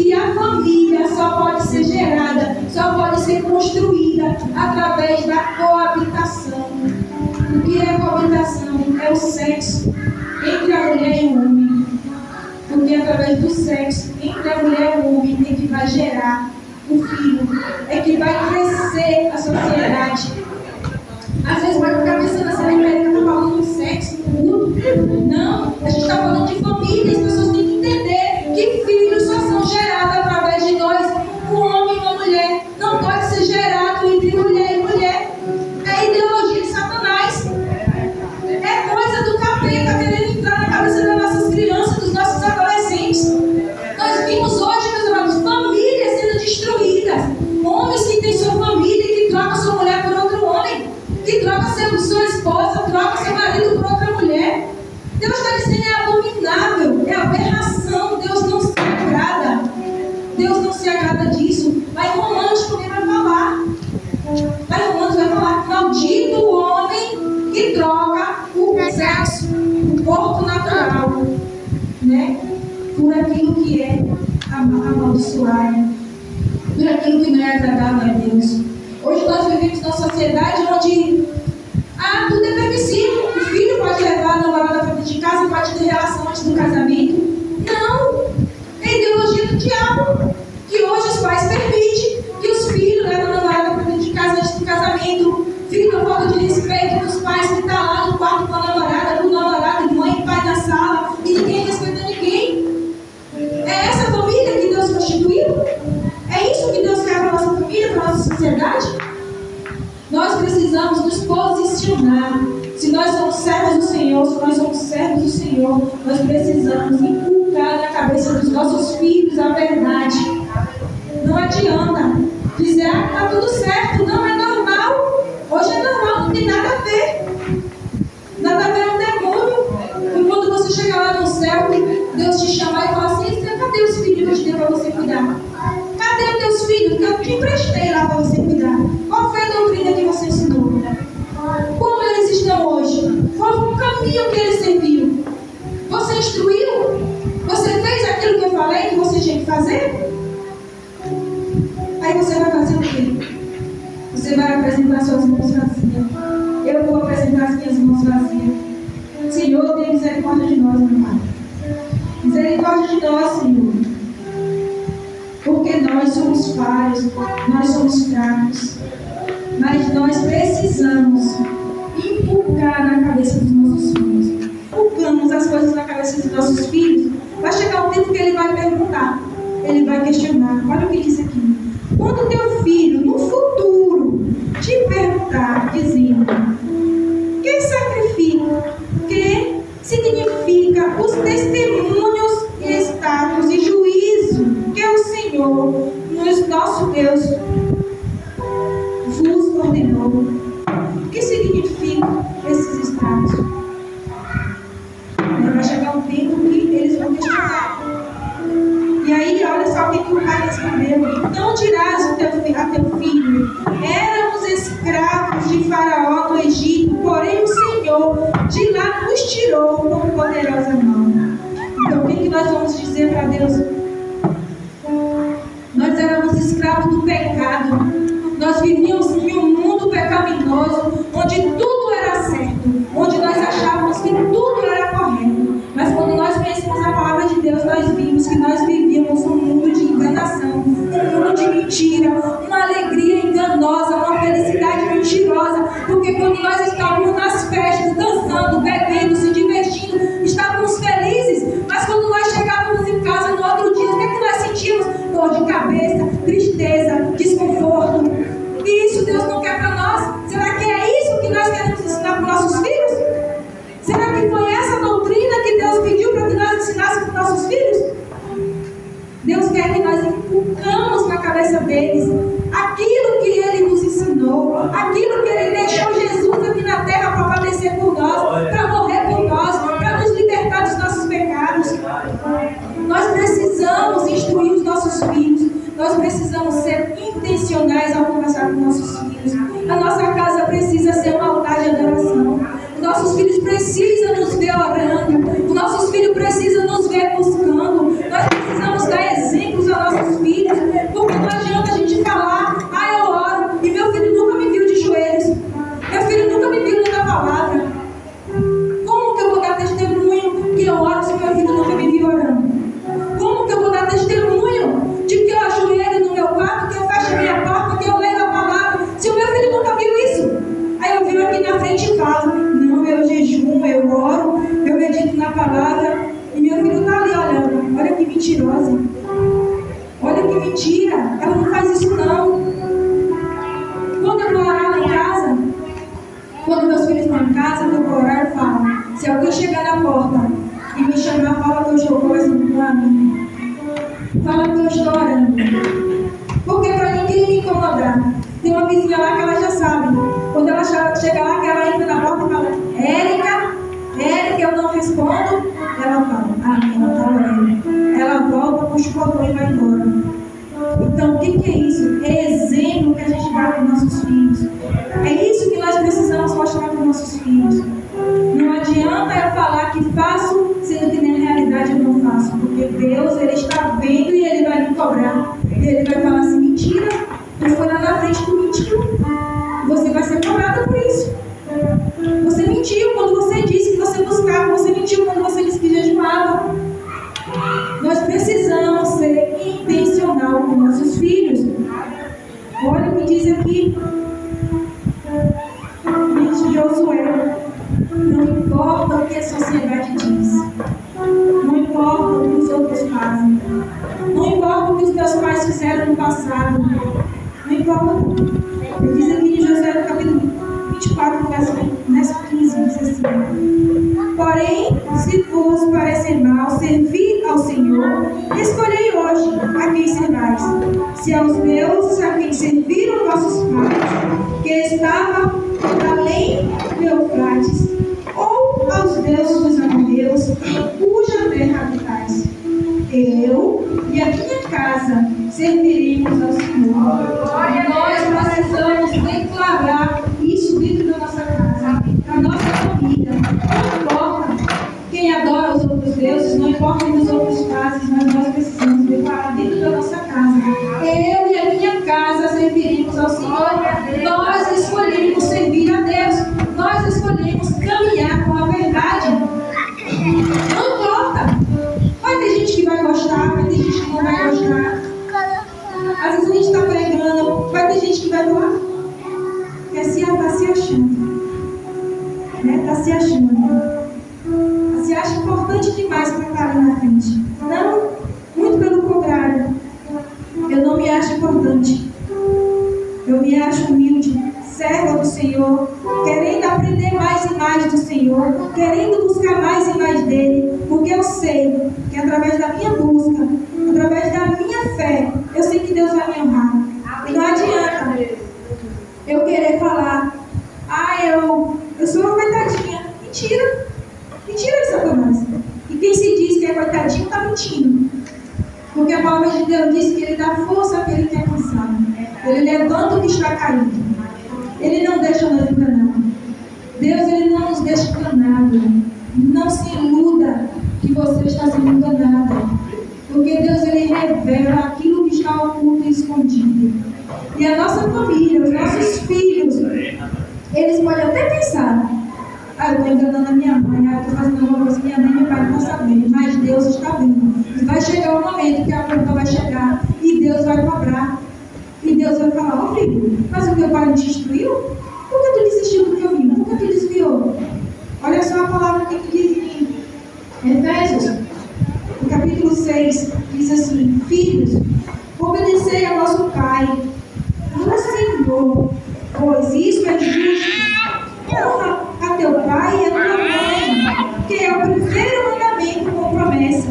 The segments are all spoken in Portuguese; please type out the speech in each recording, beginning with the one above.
que a família só pode ser gerada, só pode ser construída através da coabitação. O que é coabitação? É o sexo entre a mulher e o homem. Porque através do sexo entre a mulher e o homem é que vai gerar o filho, é que vai crescer a sociedade. Às vezes vai ficar pensando assim, a América está falando de sexo puro. Não, a gente está falando de família. As pessoas têm que entender que filhos só são gerados através de dois, um homem e uma mulher. Não pode ser gerado entre mulher e mulher. É a ideologia de Satanás. É coisa do capeta querendo entrar na cabeça das nossas crianças, dos nossos adolescentes. Nós vimos hoje, meus amados, famílias sendo destruídas. Homens que têm sua família e que trocam sua mulher por outro homem. Que troca sua esposa, troca seu marido por outra mulher. Deus está dizendo é abominável, é aberração. Deus não se agrada. Deus não se agrada disso. Vai em Romanos também vai falar. Vai em Romanos vai falar: maldito o homem que troca o sexo, o corpo natural, né, por aquilo que é amaldiçoado, por aquilo que não é agradável a Deus. Hoje nós vivemos numa sociedade onde tudo é permissível. O filho pode levar a namorada para dentro de casa, pode ter relação antes do casamento. Não! É a ideologia do diabo. Que hoje os pais permitem que os filhos levem a namorada para dentro de casa antes do casamento. Fica falta de respeito dos pais que estão lá no quarto com a namorada, do namorado, de mãe e pai na sala, e ninguém respeita ninguém. É essa família que Deus constituiu? É isso que Deus quer para a nossa família, para a nossa sociedade? Nós precisamos nos posicionar. Se nós somos servos do Senhor, se nós somos servos do Senhor, nós precisamos inculcar na cabeça dos nossos filhos a verdade. Não adianta dizer, está tudo certo, não é normal. Hoje é normal, não tem nada a ver. Nada a ver é um demônio. E quando você chegar lá no céu, Deus te chamar e falar assim: cadê os filhos que eu te dei para você cuidar? Cadê os teus filhos que eu te emprestei lá para você cuidar? Qual foi a doutrina que você ensinou? Como eles estão hoje? Qual foi o caminho que eles seguiram? Você instruiu? Você fez aquilo que eu falei que você tinha que fazer? Aí você vai fazer o quê? Você vai apresentar suas mãos vazias. Eu vou apresentar as minhas mãos vazias. Senhor, tenha misericórdia de nós, meu Pai. Misericórdia de nós, Senhor. Porque nós somos falhos, nós somos fracos. Mas nós precisamos inculcar na cabeça dos nossos filhos. Inculcamos as coisas na cabeça dos nossos filhos. Vai chegar um tempo que ele vai perguntar, ele vai questionar. Olha o que diz aqui. Quando teu filho, no futuro, te perguntar, dizendo: que sacrifica, que significa os testemunhos, estados e juízo que o Senhor, nosso Deus, vos ordenou. O que significam esses estados? Vai chegar um tempo que eles vão questionar. E aí, olha só o que o pai respondeu: então dirás a teu filho: éramos escravos de Faraó no Egito, porém o Senhor de lá nos tirou com poderosa mão. Então, o que nós vamos dizer para Deus? Nós éramos escravos do pecado. Nós vivíamos em um mundo pecaminoso, onde tudo era certo, onde nós achávamos que tudo era correto. Mas quando nós conhecemos a palavra de Deus, nós vimos que nós vivíamos um mundo de enganação, um mundo de mentira, uma alegria enganosa, uma felicidade mentirosa. Porque quando nós estávamos nas festas, dançando, bebendo, se divertindo, estávamos felizes. Mas quando nós chegávamos em casa no outro dia, o que é que nós sentíamos? Dor de cabeça, tristeza, desconforto. E isso Deus não quer para nós. Será que é isso que nós queremos ensinar para os nossos filhos? Será que foi essa doutrina que Deus pediu para que nós ensinássemos para os nossos filhos? Deus quer que nós inculcamos na cabeça deles aquilo que Ele nos ensinou, aquilo que Ele deixou Jesus aqui na terra para padecer por nós, para morrer por nós, para nos libertar dos nossos pecados. Nós precisamos instruir os nossos filhos. Nós precisamos ser intencionais ao conversar com nossos filhos. A nossa casa precisa ser um altar de adoração. Os nossos filhos precisam nos ver orando. Os nossos filhos precisam nos ver buscando. Nós precisamos dar exemplos aos nossos mentira. Ela não faz isso não. Quando eu vou orar lá em casa, quando meus filhos estão em casa, eu vou orar e falo: se alguém chegar na porta e me chamar, fala que eu estou conversando com a mim. Fala que eu estou orando. Porque para ninguém me incomodar. Tem uma vizinha lá que ela já sabe. Quando ela chega lá, que ela entra na porta e fala: Érica, eu não respondo. Ela fala: ela está orando. Ela volta, puxa o botão e vai embora. Então, o que é isso? É exemplo que a gente dá para os nossos filhos. É isso que nós precisamos mostrar para os nossos filhos. Não adianta eu falar que faço, sendo que na realidade eu não faço. Porque Deus, Ele está vendo e Ele vai me cobrar. E Ele vai falar assim: mentira, tu foi lá na frente, tu mentiu. Você vai ser cobrado por isso. Você mentiu quando você disse que você buscava. Você mentiu quando você disse que jejuava. Nós precisamos ser intencional com nossos filhos. Olha o que diz aqui em Josué: não importa o que a sociedade diz, não importa o que os outros fazem, não importa o que os meus pais fizeram no passado, não importa. Ele diz aqui em Josué, no capítulo 24, verso 15, diz assim: porém, se vos parecer mal servir ao Senhor, escolhei hoje a quem servais. Se aos deuses a quem serviram vossos pais, que estavam além do Eufrates, ou aos deuses dos amorreus, em cuja terra habitais. Eu e a minha casa serviremos ao Senhor. Nós precisamos declarar isso dentro da nossa casa, da nossa família. Não importa quem adora os outros deuses, não importa o que os outros fazem, mas nós precisamos declarar dentro da nossa casa: eu e a minha casa serviremos ao Senhor. Nós escolhemos servir a Deus. Nós escolhemos caminhar com a verdade. Não importa. Vai ter gente que vai gostar, vai ter gente que não vai gostar. Às vezes a gente está pregando, vai ter gente que vai falar: está se achando. Está se achando. Se acha importante demais para estar ali na frente. Não, muito pelo contrário. Eu não me acho importante. Eu me acho humilde, serva do Senhor, querendo aprender mais e mais do Senhor, querendo buscar mais e mais dele, porque eu sei que através da minha busca, através da minha fé, eu sei que Deus vai me honrar. E não adianta eu querer falar: eu sou uma coitadinha. Mentira. Mentira de Satanás. E quem se diz que é coitadinho está mentindo. Porque a palavra de Deus diz que Ele dá força àquele que é cansado. Ele levanta o que está caído. Ele não deixa nós enganar. Deus, Ele não nos deixa enganado. Não se iluda que você está sendo enganada. Porque Deus, Ele revela aquilo que está oculto e escondido. E a nossa família, os nossos filhos, eles podem até pensar: eu estou enganando a minha mãe, eu estou fazendo alguma coisa que minha mãe e meu pai não estão sabendo, mas Deus está vendo. E vai chegar o momento que a conta vai chegar e Deus vai cobrar. E Deus vai falar: ó filho, mas o teu pai não te instruiu? Por que tu desistiu do caminho? Por que tu desviou? Olha só a palavra que diz em Efésios, no capítulo 6, diz assim: filhos, obedecei ao vosso Pai no Senhor, pois isto é justo. Honra a teu pai e a tua mãe, que é o primeiro mandamento com promessa,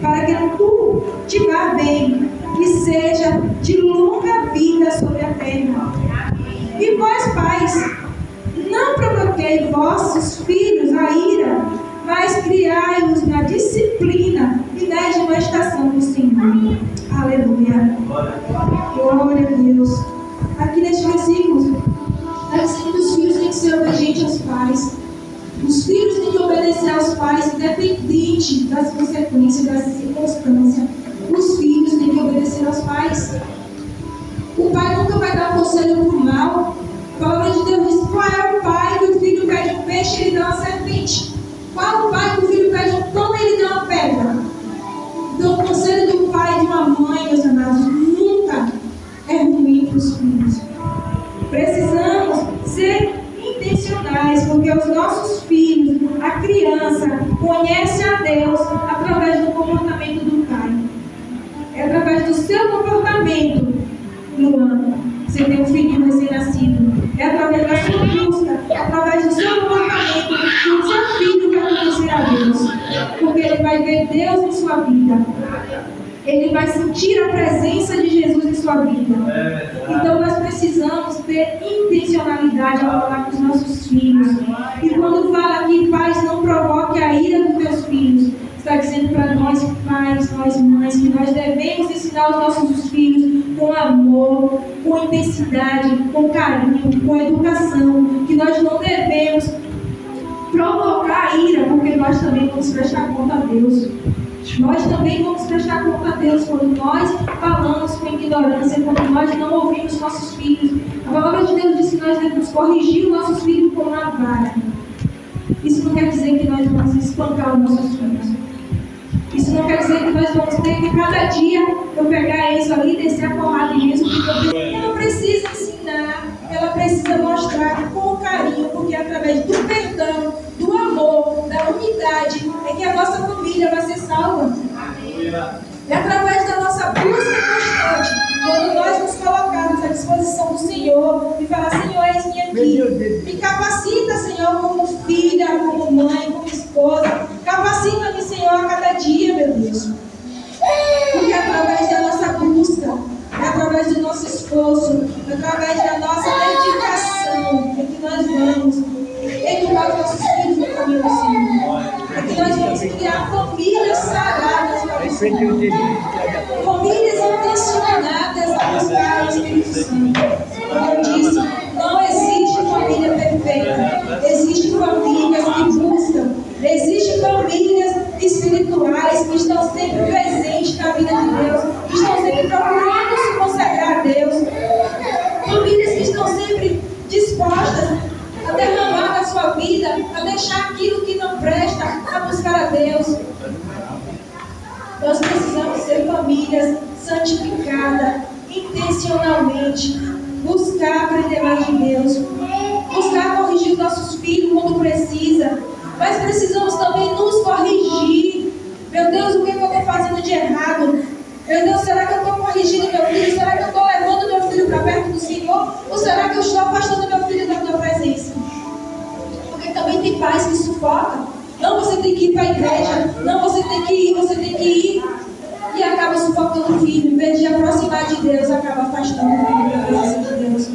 para que tu te vá bem e seja de longa vida sobre a terra. E vós, pais, não provoquei vossos filhos a ira, mas criai-os na disciplina e na admoestação do Senhor. Aleluia. Glória a Deus. Aqui neste versículo, está dizendo que os filhos têm que ser obedientes aos pais. Os filhos têm que obedecer aos pais, independente das consequências, das circunstâncias. Os filhos têm que obedecer aos pais. O pai nunca vai dar conselho para o mal. A palavra de Deus diz: qual é o pai que o filho pede um peixe e ele dá uma serpente? Qual o pai que o filho pede um pão e ele dá uma pedra? Então, o conselho de um pai e de uma mãe, meus amados, nunca é ruim para os filhos. Precisamos ser intencionais, porque os nossos filhos, a criança, conhece a Deus através do comportamento do pai. É através do seu comportamento momento no ano você tem um filhinho recém-nascido. É através da sua busca, é através do seu comportamento que o seu filho vai conhecer a Deus. Porque ele vai ver Deus em sua vida. Ele vai sentir a presença de Jesus em sua vida. Então nós precisamos ter intencionalidade ao falar com os nossos filhos. E quando fala aqui, pais, não provoque a ira dos teus filhos, está dizendo para nós pais, nós mães, que nós devemos ensinar os nossos filhos com amor, com intensidade, com carinho, com educação, que nós não devemos provocar a ira, porque nós também vamos prestar conta a Deus. Nós também vamos prestar conta a Deus quando nós falamos com ignorância, quando nós não ouvimos nossos filhos. A palavra de Deus diz que nós devemos corrigir os nossos filhos com uma vara. Isso não quer dizer que nós vamos espancar os nossos filhos. Isso não quer dizer que nós vamos ter que cada dia eu pegar isso ali e descer a porrada nisso. Ela precisa ensinar, ela precisa mostrar com carinho, porque através do perdão, do amor, da unidade, é que a nossa família vai ser salva. É através da nossa busca constante, quando nós nos colocarmos à disposição do Senhor e falar, Senhor, eis-me aqui. Me capacita, Senhor, como filha, como mãe, como esposa. Capacita-me, Senhor, a cada dia, meu Deus. Porque é através da nossa busca, é através do nosso esforço, é através da nossa dedicação, é que nós vamos educar os nossos filhos no caminho do Senhor. É que nós vamos criar famílias sagradas para o Senhor. Famílias intencionadas a buscar o Espírito Santo. Como eu disse, não existe família perfeita. Existem famílias que buscam. Existem famílias espirituais que estão sempre presentes na vida de Deus, que estão sempre procurando se consagrar a Deus. Famílias que estão sempre dispostas a derramar na sua vida, a deixar aquilo que não presta, a buscar a Deus. Nós precisamos ser famílias santificadas, intencionalmente, buscar aprender mais de Deus, buscar corrigir nossos filhos quando precisa, mas precisamos também nos corrigir. Meu Deus, o que eu estou fazendo de errado? Meu Deus, será que eu estou corrigindo meu filho? Será que eu estou levando meu filho para perto do Senhor? Ou será que eu estou afastando meu filho da tua presença? Porque também tem pais que sufocam. Não, você tem que ir para a igreja. Não, você tem que ir, você tem que ir. E acaba sufocando o filho. Em vez de aproximar de Deus, acaba afastando o filho da presença de Deus.